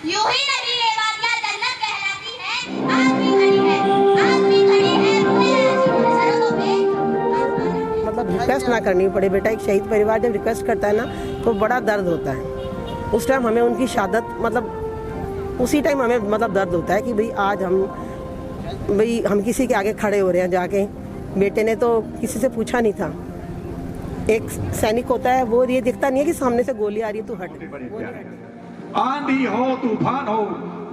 यूं ही नहीं ये वादियां जन्नत कहलाती है। आज भी खड़ी है, आज भी खड़ी है रूहें ऐसी सड़कों पे। मतलब रिक्वेस्ट ना करनी पड़े। बेटा, एक शहीद परिवार जब रिक्वेस्ट करता है ना तो बड़ा दर्द होता है। उस टाइम हमें उनकी शहादत मतलब उसी टाइम हमें मतलब दर्द होता है कि भाई आज हम किसी के आगे खड़े हो रहे हैं जाके। बेटे ने तो किसी से पूछा नहीं था। एक सैनिक होता है वो ये दिखता नहीं है कि सामने से गोली आ रही है तो हट। आंधी हो तूफान हो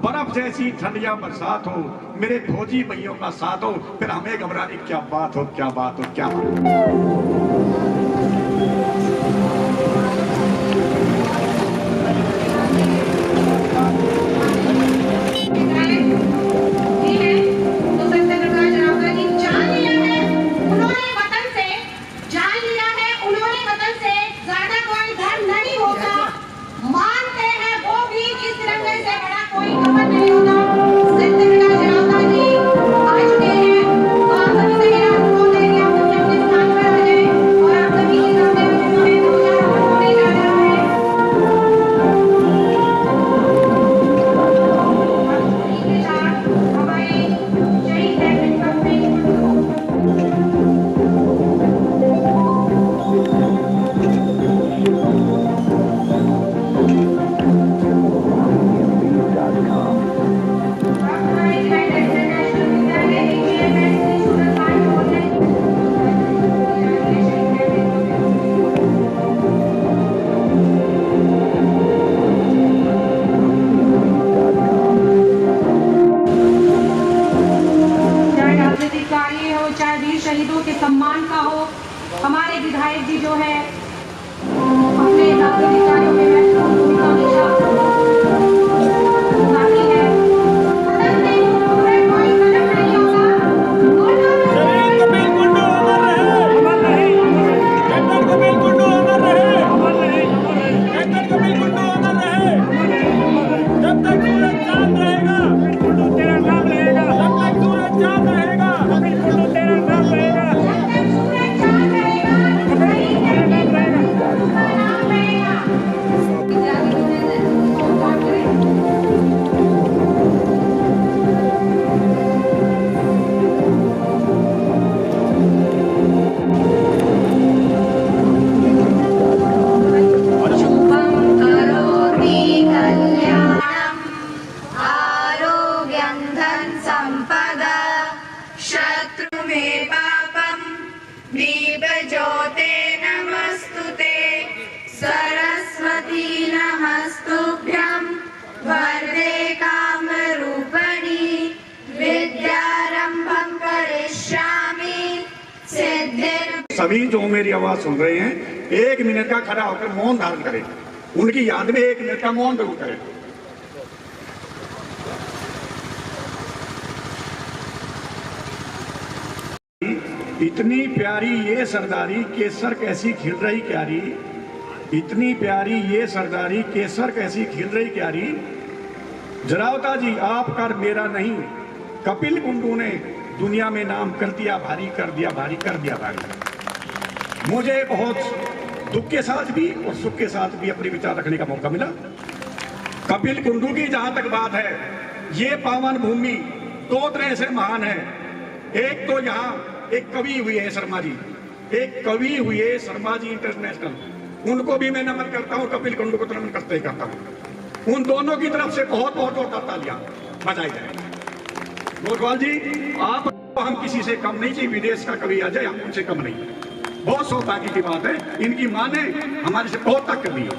बर्फ जैसी ठंड या बरसात हो, मेरे फौजी भैयों का साथ हो, फिर हमें घबराने क्या बात हो, क्या बात हो, क्या बात। शहीदों के सम्मान का हो। हमारे विधायक जी जो है अपने अधिकारियों में महत्वपूर्ण भूमिका निभाती है। सरस्वती नमस्तुभ्यं वरदे कामरूपिणी विद्यारंभं करिष्यामि सिद्धिर्। सभी जो मेरी आवाज सुन रहे हैं 1 मिनट का खड़ा होकर मौन धारण करें। उनकी याद में 1 मिनट का मौन जरूर करें। इतनी प्यारी ये सरदारी केसर कैसी खिल रही क्यारी, इतनी प्यारी ये सरदारी केसर कैसी खिल रही क्यारी। जरावता जी आप कर मेरा नहीं, कपिल कुंडू ने दुनिया में नाम कर दिया भारी, कर दिया भारी, कर दिया भारी। मुझे बहुत दुख के साथ भी और सुख के साथ भी अपने विचार रखने का मौका मिला। कपिल कुंडू की जहां तक बात है, ये पावन भूमि 2 तरह से महान है। एक तो यहाँ एक कवि हुए हैं शर्मा जी, एक कवि हुए शर्मा जी इंटरनेशनल, उनको भी मैं नमन करता हूँ, कपिल कुंडू को तो नमन करते ही करता हूँ। उन दोनों की तरफ से बहुत बहुत जोरदार तालियां बजाई जाए। गोटवाल जी आप, हम किसी से कम नहीं, चाहिए विदेश का कवि आ जाए हम उनसे कम नहीं। बहुत सौभाग्य की बात है, इनकी माँ ने हमारे से बहुत ताकत दी है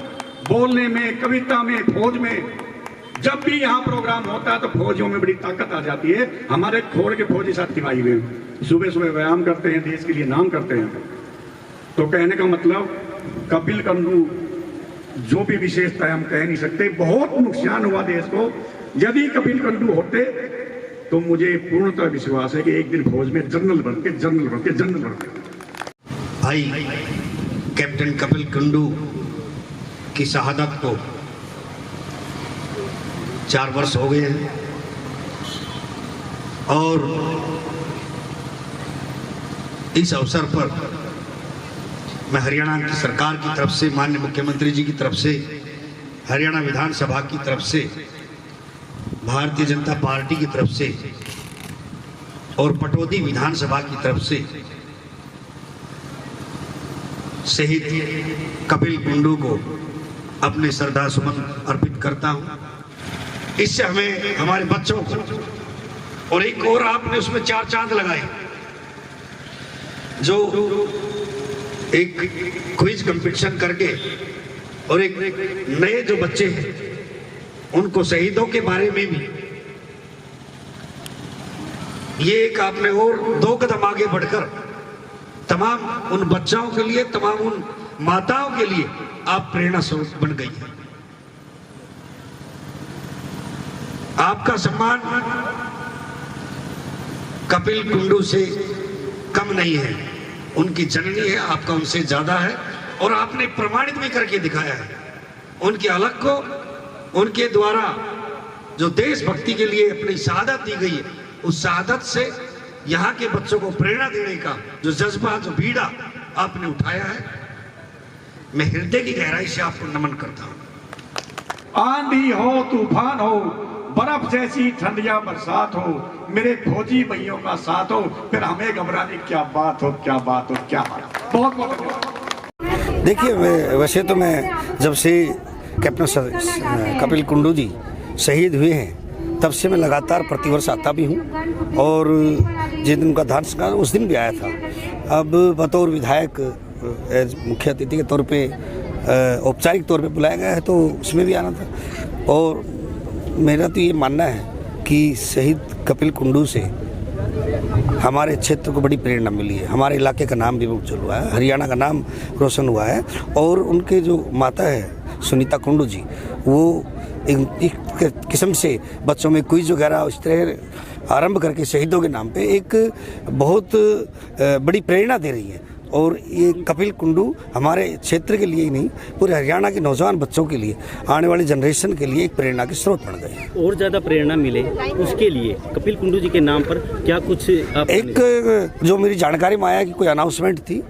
बोलने में, कविता में, फौज में। जब भी यहाँ प्रोग्राम होता है तो फौजियों में बड़ी ताकत आ जाती है। हमारे खोड़ के फौजी साथी भाई हुए सुबह सुबह व्यायाम करते हैं, देश के लिए नाम करते हैं। तो कहने का मतलब कपिल कुंडू जो भी विशेषता है हम कह नहीं सकते। बहुत नुकसान हुआ देश को। यदि कपिल कुंडू होते तो मुझे पूर्णतः विश्वास है कि एक दिन फौज में जनरल बन के भाई कैप्टन कपिल कुंडू की शहादत को 4 वर्ष हो गए हैं और इस अवसर पर मैं हरियाणा की सरकार की तरफ से, माननीय मुख्यमंत्री जी की तरफ से, हरियाणा विधानसभा की तरफ से भारतीय जनता पार्टी की तरफ से और पटौदी विधानसभा की तरफ से शहीद कपिल कुंडू को अपने श्रद्धा सुमन अर्पित करता हूं। इससे हमें हमारे बच्चों को, और एक और आपने उसमें 4 चांद लगाए, जो एक क्विज कंपटीशन करके और एक नए जो बच्चे हैं उनको शहीदों के बारे में भी ये एक आपने और 2 कदम आगे बढ़कर तमाम उन बच्चों के लिए, तमाम उन माताओं के लिए आप प्रेरणा स्रोत बन गई है। आपका सम्मान कपिल कुंडू से कम नहीं है, उनकी जननी है, आपका उनसे ज्यादा है और आपने प्रमाणित भी करके दिखाया है। उनकी अलग को, उनके द्वारा जो देशभक्ति के लिए अपनी शहादत दी गई है, उस शहादत से यहाँ के बच्चों को प्रेरणा देने का जो जज्बा, जो बीड़ा आपने उठाया है, मैं हृदय की गहराई से आपको नमन करता हूं। आंधी हो, तूफान हो, बर्फ जैसी ठंडिया बरसात हो, मेरे फौजी भाइयों का साथ हो, फिर हमें घबराने क्या बात हो, क्या बात हो, क्या बात। बहुत बहुत देखिए, वैसे तो मैं जब से कैप्टन कपिल कुंडू जी शहीद हुए हैं तब से मैं लगातार प्रतिवर्ष आता भी हूं और जिस दिन उनका दान संस्कार उस दिन भी आया था। अब बतौर विधायक मुख्य अतिथि के तौर पे औपचारिक तौर पे बुलाया गया है तो उसमें भी आना था। और मेरा तो ये मानना है कि शहीद कपिल कुंडू से हमारे क्षेत्र को बड़ी प्रेरणा मिली है, हमारे इलाके का नाम भी उज्जवल हुआ है, हरियाणा का नाम रोशन हुआ है। और उनके जो माता है सुनीता कुंडू जी, वो एक किस्म से बच्चों में क्विज वगैरह इस तरह आरंभ करके शहीदों के नाम पे एक बहुत बड़ी प्रेरणा दे रही है। और ये कपिल कुंडू हमारे क्षेत्र के लिए ही नहीं, पूरे हरियाणा के नौजवान बच्चों के लिए, आने वाली जनरेशन के लिए एक प्रेरणा के स्रोत बन गए। और ज़्यादा प्रेरणा मिले उसके लिए कपिल कुंडू जी के नाम पर क्या कुछ एक जो मेरी जानकारी में आया कि कोई अनाउंसमेंट थी,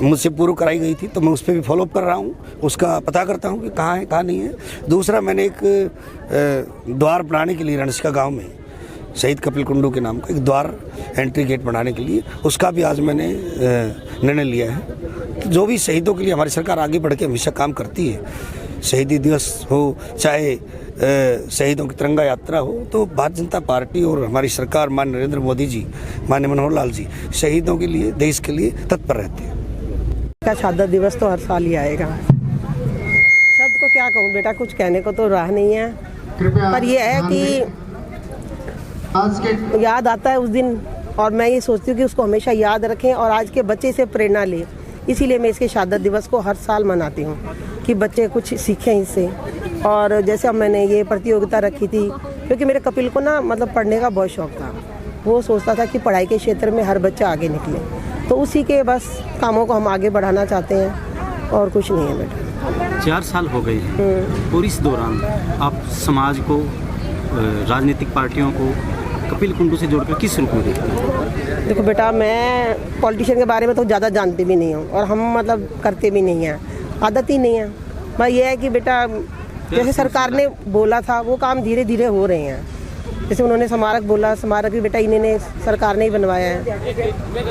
मुझसे पूर्व कराई गई थी, तो मैं उस पर भी फॉलोअप कर रहा हूँ, उसका पता करता हूँ कि कहाँ है कहाँ नहीं है। दूसरा, मैंने एक द्वार बनाने के लिए रणसिका गाँव में शहीद कपिल कुंडू के नाम का एक द्वार, एंट्री गेट बनाने के लिए, उसका भी आज मैंने निर्णय लिया है। तो जो भी शहीदों के लिए हमारी सरकार आगे बढ़ के हमेशा काम करती है, शहीदी दिवस हो चाहे शहीदों की तिरंगा यात्रा हो, तो भारतीय जनता पार्टी और हमारी सरकार माननीय नरेंद्र मोदी जी, माननीय मनोहर लाल जी शहीदों के लिए, देश के लिए तत्पर रहते हैं। का शहादत दिवस तो हर साल ही आएगा। शब्द को क्या कहूँ बेटा, कुछ कहने को तो राह नहीं है, पर यह है कि याद आता है उस दिन, और मैं ये सोचती हूँ कि उसको हमेशा याद रखें और आज के बच्चे से प्रेरणा लें। इसीलिए मैं इसके शहादत दिवस को हर साल मनाती हूँ कि बच्चे कुछ सीखें इससे। और जैसे अब मैंने ये प्रतियोगिता रखी थी क्योंकि मेरे कपिल को ना मतलब पढ़ने का बहुत शौक था, वो सोचता था कि पढ़ाई के क्षेत्र में हर बच्चा आगे निकले, तो उसी के बस कामों को हम आगे बढ़ाना चाहते हैं और कुछ नहीं है बेटा। 4 साल हो गए हैं और इस दौरान आप समाज को, राजनीतिक पार्टियों को कपिल कुंडू से जोड़कर किस रूप में देखते हैं? देखो बेटा, मैं पॉलिटिशियन के बारे में तो ज़्यादा जानती भी नहीं हूँ और हम मतलब करते भी नहीं हैं, आदत ही नहीं है। मैं ये है कि बेटा जैसे सरकार ने बोला था वो काम धीरे धीरे हो रहे हैं। जैसे उन्होंने स्मारक बोला, स्मारक भी बेटा इन्होंने सरकार ने ही बनवाया है।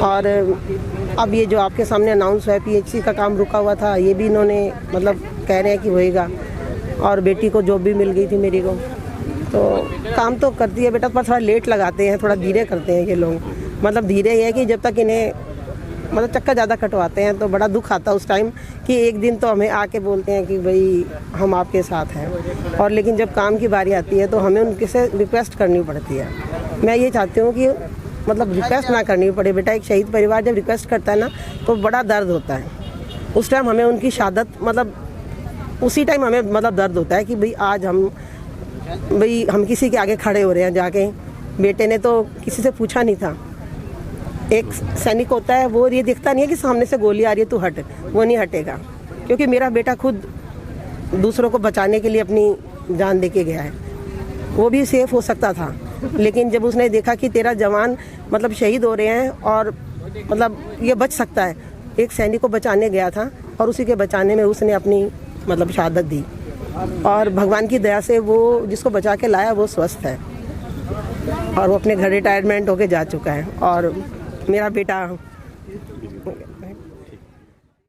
और अब ये जो आपके सामने अनाउंस हुआ है PHC का काम रुका हुआ था, ये भी इन्होंने मतलब कह रहे हैं कि होएगा। और बेटी को जॉब भी मिल गई थी मेरी को, तो काम तो करती है बेटा, पर थोड़ा लेट लगाते हैं, थोड़ा धीरे करते हैं ये लोग। मतलब धीरे ये है कि जब तक इन्हें मतलब चक्कर ज़्यादा कटवाते हैं तो बड़ा दुख आता है उस टाइम कि एक दिन तो हमें आके बोलते हैं कि भाई हम आपके साथ हैं, और लेकिन जब काम की बारी आती है तो हमें उनके से रिक्वेस्ट करनी पड़ती है। मैं ये चाहती हूँ कि मतलब रिक्वेस्ट ना करनी पड़े बेटा। एक शहीद परिवार जब रिक्वेस्ट करता है ना तो बड़ा दर्द होता है। उस टाइम हमें उनकी शहादत मतलब उसी टाइम हमें मतलब दर्द होता है कि भाई आज हम किसी के आगे खड़े हो रहे हैं जाके। बेटे ने तो किसी से पूछा नहीं था। एक सैनिक होता है वो ये देखता नहीं है कि सामने से गोली आ रही है तू हट, वो नहीं हटेगा। क्योंकि मेरा बेटा खुद दूसरों को बचाने के लिए अपनी जान दे के गया है। वो भी सेफ हो सकता था, लेकिन जब उसने देखा कि तेरा जवान मतलब शहीद हो रहे हैं और मतलब ये बच सकता है, एक सैनिक को बचाने गया था और उसी के बचाने में उसने अपनी मतलब शहादत दी। और भगवान की दया से वो जिसको बचा के लाया वो स्वस्थ है और वो अपने घर रिटायरमेंट होके जा चुका है। और मेरा बेटा